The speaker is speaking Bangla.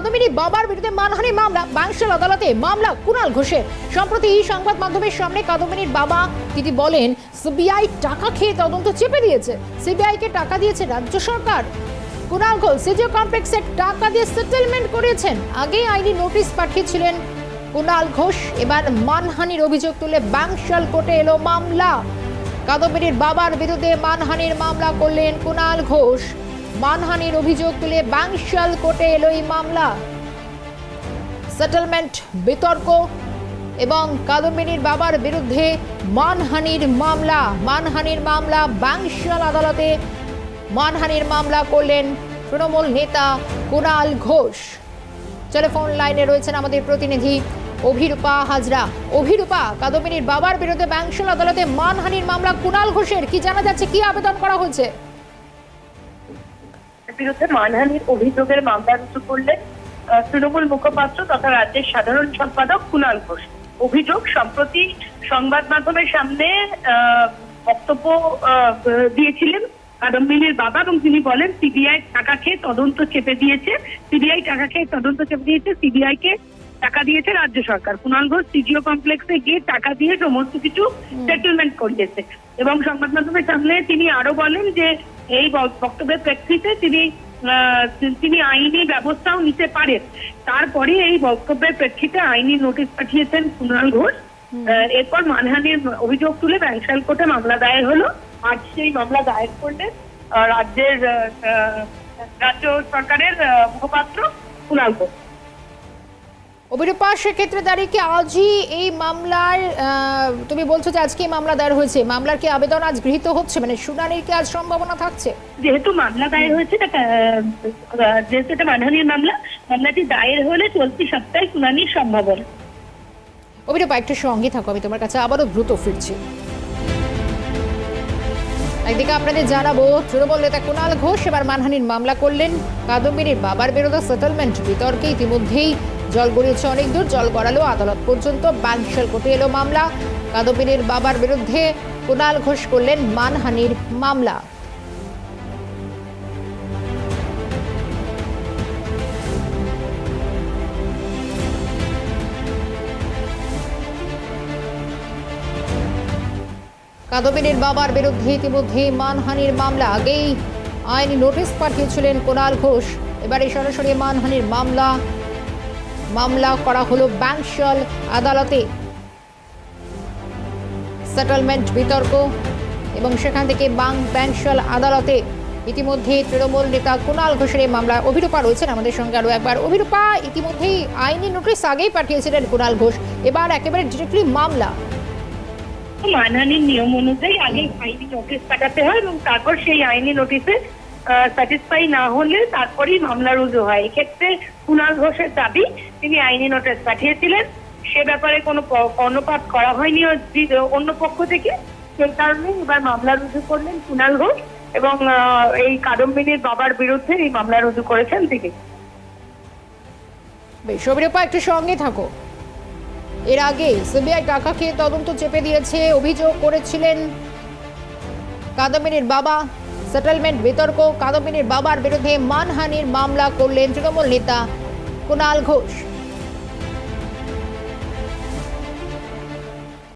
কাদম্বিনীর বাবার বিরুদ্ধে মানহানি মামলা, বাংশাল আদালতে মামলা কুণাল ঘোষের। সম্প্রতি সংবাদ মাধ্যমের সামনে কাদম্বিনীর বাবা তিনি বলেন, সিবিআই টাকা খেয়ে তদন্ত চেপে দিয়েছে, সিবিআই কে টাকা দিয়েছে রাজ্য সরকার। কুণাল ঘোষ সিজিও কমপ্লেক্সে টাকা দিয়ে সেটেলমেন্ট করেছেন। আগে আইনি নোটিশ পাঠিয়েছিলেন কুণাল ঘোষ। এবার মানহানির অভিযোগ তুলে বাংশাল কোর্টে এলো মামলা। কাদম্বিনীর বাবার বিরুদ্ধে মানহানির মামলা করলেন কুণাল ঘোষ। মানহানির অভিযোগ তুলে বাংশাল কোর্টে এলো এই মামলা। সেটেলমেন্ট, বিতর্ক এবং কাদম্বিনীর বাবার বিরুদ্ধে মানহানির মামলা বাংশাল আদালতে। মানহানির মামলা করলেন তৃণমূল নেতা কুণাল ঘোষ। টেলিফোন লাইনে রয়েছেন আমাদের প্রতিনিধি অভিরূপা হাজরা। অভিরূপা, কাদম্বিনীর বাবার বিরুদ্ধে বাংশাল আদালতে মানহানির মামলা কুণাল ঘোষের, কি জানা যাচ্ছে, কি আবেদন করা হয়েছে? বিরুদ্ধে মানহানির অভিযোগের মামলা রুজু করলেন তৃণমূল মুখপাত্র তথা রাজ্যের সাধারণ সম্পাদক কুণাল ঘোষ। অভিযোগ, সম্প্রতি সংবাদ মাধ্যমের সামনে বক্তব্য দিয়েছিলেন কাদম্বিনীর বাবা এবং তিনি বলেন সিবিআই টাকা খেয়ে তদন্ত চেপে দিয়েছে, সিবিআই কে টাকা দিয়েছে রাজ্য সরকার। কুণাল ঘোষ সিজিও কমপ্লেক্সে গিয়ে টাকা দিয়ে সমস্ত কিছু সেটেলমেন্ট করিয়েছে এবং সংবাদ মাধ্যমের সামনে তিনি আরো বলেন যে এই বক্তব্যের প্রেক্ষিতে তিনি আইনি ব্যবস্থাও নিতে পারেন। তারপরে এই বক্তব্যের প্রেক্ষিতে আইনি নোটিশ পাঠিয়েছেন কুণাল ঘোষ। এরপর মানহানির অভিযোগ তুলে বাংশাল কোর্টে মামলা দায়ের হলো। আজ সেই মামলা দায়ের করলেন রাজ্য সরকারের মুখপাত্র কুণাল ঘোষ। অভিরূপা, সেক্ষেত্রে দাঁড়িয়ে কি আজই এই মামলার, তুমি বলছো যে আজকে মামলা দায়ের হয়েছে, মামলার কি আবেদন আজ গৃহীত হচ্ছে, মানে শুনানির কি আজ সম্ভাবনা থাকছে? যেহেতু মামলা দায়ের হয়েছে, যেহেতু এটা মানহানির মামলাটি দায়ের হলে চলতি সপ্তাহে শুনানির সম্ভাবনা। অভিরূপা, একটু সঙ্গে থাকো, আমি তোমার কাছে আবারও দ্রুত ফিরছি। একদিকে আপনাদের জানাবো, তৃণমূল নেতা কুণাল ঘোষ এবার মানহানির মামলা করলেন। কাদম্বিনীর বাবার বিরুদ্ধে সেটেলমেন্ট বিতর্কে ইতিমধ্যেই জল গড়িয়েছে অনেক দূর, জল গড়ালো আদালত পর্যন্ত। বাংশাল কোর্টে এলো মামলা। কাদম্বিনীর বাবার বিরুদ্ধে কুণাল ঘোষ করলেন মানহানির মামলা। কাদম্বিনীর বাবার বিরুদ্ধে ইতিমধ্যে মানহানির মামলা। আগেই আইনি নোটিশ পাঠিয়েছিলেন কুণাল ঘোষ। এবারে সরাসরি মানহানির মামলা করা হলো বাংশাল আদালতে। সেটেলমেন্ট, বিতর্ক এবং সেখান থেকে বাংশাল আদালতে ইতিমধ্যে তৃণমূল নেতা কুণাল ঘোষের এই মামলা। অভিরূপা রয়েছেন আমাদের সঙ্গে আরো একবার। অভিরূপা, ইতিমধ্যেই আইনি নোটিশ আগেই পাঠিয়েছিলেন কুণাল ঘোষ, এবার একেবারে ডিরেক্টলি মামলা। মানহানির নিয়ম অনুযায়ী আগে আইনি নোটিশ পাঠাতে হয় এবং তারপর সেই আইনি নোটিশে স্যাটিসফাই না হলে তারপরেই মামলা রুজু হয়। এক্ষেত্রে কুণাল ঘোষের দাবি তিনি আইনি নোটিশ পাঠিয়েছিলেন, সে ব্যাপারে কোনো কর্ণপাত করা হয়নি অন্য পক্ষ থেকে। সেই কারণে এবার মামলা রুজু করলেন কুণাল ঘোষ এবং এই কাদম্বিনীর বাবার বিরুদ্ধে এই মামলা রুজু করেছেন তিনি। বেশ, অভিরূপা, একটু সঙ্গে থাকো। এর আগে সিবিআই টাকা খেয়ে তদন্ত চেপে দিয়েছে অভিযোগ করেছিলেন কাদম্বিনীর বাবা। সেটেলমেন্ট, বিতর্ক, কাদম্বিনীর বাবার বিরুদ্ধে মানহানির মামলা করলেন তৃণমূল নেতা কুণাল ঘোষ।